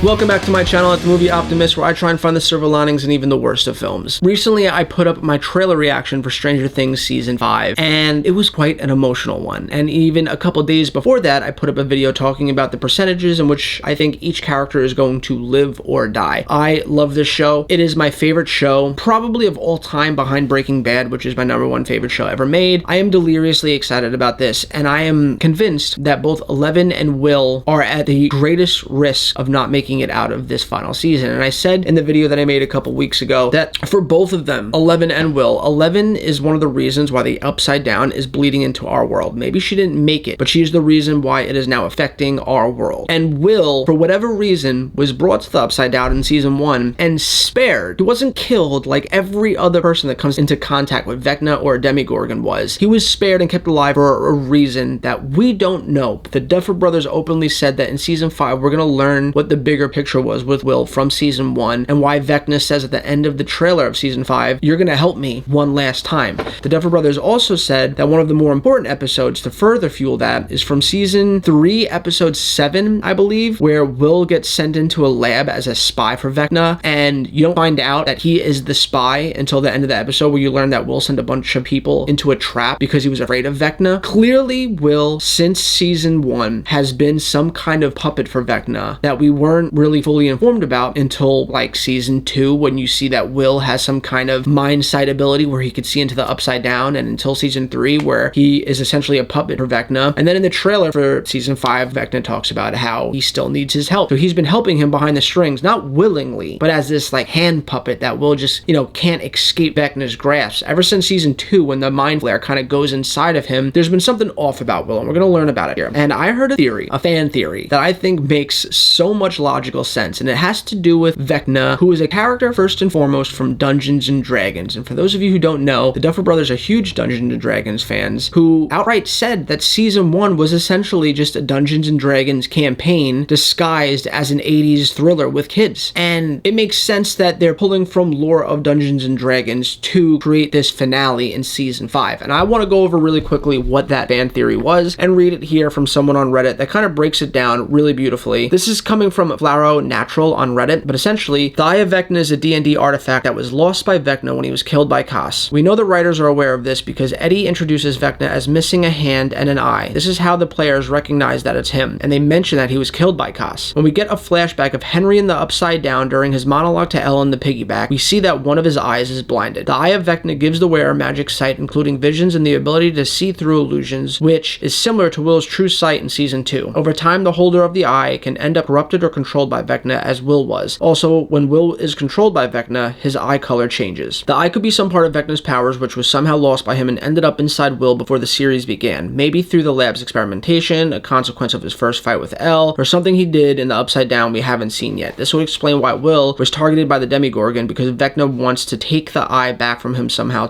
Welcome back to my channel at The Movie Optimist, where I try and find the silver linings in even the worst of films. Recently, I put up my trailer reaction for Stranger Things Season 5, and it was quite an emotional one. And even a couple days before that, I put up a video talking about the percentages in which I think each character is going to live or die. I love this show. It is my favorite show, probably of all time, behind Breaking Bad, which is my #1 favorite show ever made. I am deliriously excited about this, and I am convinced that both Eleven and Will are at the greatest risk of not making it out of this final season. And I said in the video that I made a couple weeks ago that for both of them, Eleven and Will, Eleven is one of the reasons why the Upside Down is bleeding into our world. Maybe she didn't make it, but she is the reason why it is now affecting our world. And Will, for whatever reason, was brought to the Upside Down in season 1 and spared. He wasn't killed like every other person that comes into contact with Vecna or a Demogorgon was. He was spared and kept alive for a reason that we don't know. The Duffer Brothers openly said that in season 5 we're going to learn what the bigger picture was with Will from season 1, and why Vecna says at the end of the trailer of season 5, "You're gonna help me one last time." The Duffer Brothers also said that one of the more important episodes to further fuel that is from season 3, episode 7, I believe, where Will gets sent into a lab as a spy for Vecna, and you don't find out that he is the spy until the end of the episode, where you learn that Will sent a bunch of people into a trap because he was afraid of Vecna. Clearly, Will, since season 1, has been some kind of puppet for Vecna that we weren't really fully informed about until like season 2, when you see that Will has some kind of mind sight ability where he could see into the Upside Down, and until season 3 where he is essentially a puppet for Vecna. And then in the trailer for season 5, Vecna talks about how he still needs his help. So he's been helping him behind the strings, not willingly, but as this like hand puppet that Will just, can't escape Vecna's grasp. Ever since season 2, when the mind flare kind of goes inside of him, there's been something off about Will, and we're going to learn about it here. And I heard a fan theory, that I think makes so much logical sense, and it has to do with Vecna, who is a character first and foremost from Dungeons and Dragons. And for those of you who don't know, the Duffer Brothers are huge Dungeons and Dragons fans, who outright said that season 1 was essentially just a Dungeons and Dragons campaign disguised as an 80s thriller with kids. And it makes sense that they're pulling from lore of Dungeons and Dragons to create this finale in season 5. And I want to go over really quickly what that fan theory was and read it here from someone on Reddit that kind of breaks it down really beautifully. This is coming from Flaro Natural on Reddit, but essentially, the Eye of Vecna is a D&D artifact that was lost by Vecna when he was killed by Cass. We know the writers are aware of this because Eddie introduces Vecna as missing a hand and an eye. This is how the players recognize that it's him, and they mention that he was killed by Cass. When we get a flashback of Henry in the Upside Down during his monologue to Ellen the piggyback, we see that one of his eyes is blinded. The Eye of Vecna gives the wearer magic sight, including visions and the ability to see through illusions, which is similar to Will's true sight in season 2. Over time, the holder of the eye can end up corrupted or controlled by Vecna, as Will was. Also, when Will is controlled by Vecna, his eye color changes. The eye could be some part of Vecna's powers, which was somehow lost by him and ended up inside Will before the series began. Maybe through the lab's experimentation, a consequence of his first fight with Elle, or something he did in the Upside Down we haven't seen yet. This would explain why Will was targeted by the Demogorgon, because Vecna wants to take the eye back from him somehow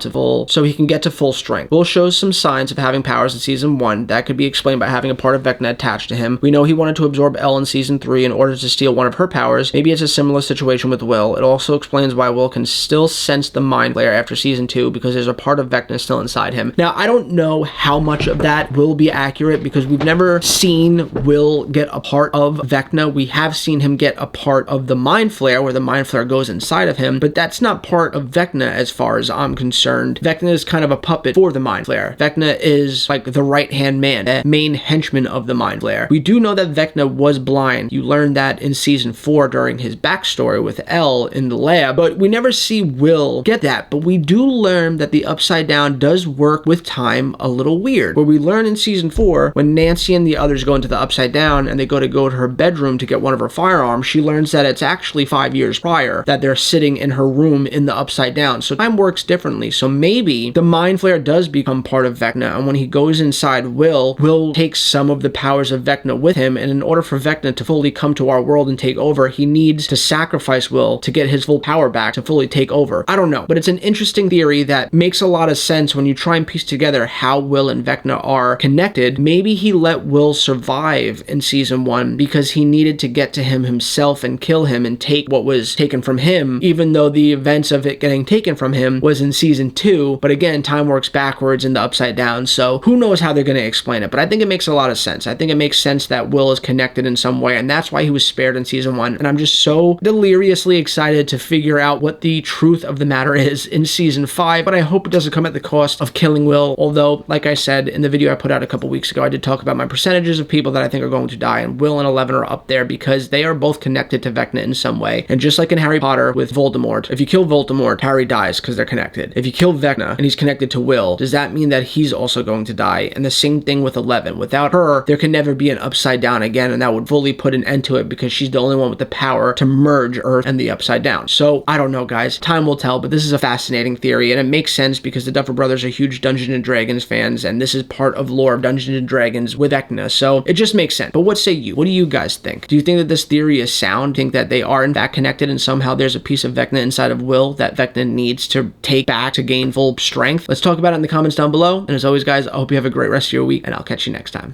so he can get to full strength. Will shows some signs of having powers in season 1. That could be explained by having a part of Vecna attached to him. We know he wanted to absorb Elle in season 3 in order to steal one of her powers. Maybe it's a similar situation with Will. It also explains why Will can still sense the mind flare after season 2, because there's a part of Vecna still inside him. Now, I don't know how much of that will be accurate, because we've never seen Will get a part of Vecna. We have seen him get a part of the mind flare, where the mind flare goes inside of him, but that's not part of Vecna as far as I'm concerned. Vecna is kind of a puppet for the mind flare. Vecna is like the right-hand man, the main henchman of the mind flare. We do know that Vecna was blind. You learned that in season 4 during his backstory with Elle in the lab, but we never see Will get that. But we do learn that the Upside Down does work with time a little weird, where we learn in season 4 when Nancy and the others go into the Upside Down and they go to her bedroom to get one of her firearms, she learns that it's actually 5 years prior that they're sitting in her room in the Upside Down. So time works differently. So maybe the mind flare does become part of Vecna, and when he goes inside Will takes some of the powers of Vecna with him, and in order for Vecna to fully come to our world and take over, he needs to sacrifice Will to get his full power back to fully take over. I don't know, but it's an interesting theory that makes a lot of sense when you try and piece together how Will and Vecna are connected. Maybe he let Will survive in season 1 because he needed to get to him himself and kill him and take what was taken from him, even though the events of it getting taken from him was in season 2. But again, time works backwards in the Upside Down, so who knows how they're going to explain it. But I think it makes a lot of sense. I think it makes sense that Will is connected in some way, and that's why he was spared fared in season 1, and I'm just so deliriously excited to figure out what the truth of the matter is in season 5, but I hope it doesn't come at the cost of killing Will, although, like I said in the video I put out a couple weeks ago, I did talk about my percentages of people that I think are going to die, and Will and Eleven are up there because they are both connected to Vecna in some way. And just like in Harry Potter with Voldemort, if you kill Voldemort, Harry dies because they're connected. If you kill Vecna and he's connected to Will, does that mean that he's also going to die? And the same thing with Eleven. Without her, there can never be an Upside Down again, and that would fully put an end to it because she's the only one with the power to merge Earth and the Upside Down. So, I don't know, guys. Time will tell, but this is a fascinating theory, and it makes sense because the Duffer Brothers are huge Dungeons & Dragons fans, and this is part of lore of Dungeons & Dragons with Vecna, so it just makes sense. But what say you? What do you guys think? Do you think that this theory is sound? Think that they are in fact connected and somehow there's a piece of Vecna inside of Will that Vecna needs to take back to gain full strength? Let's talk about it in the comments down below, and as always, guys, I hope you have a great rest of your week, and I'll catch you next time.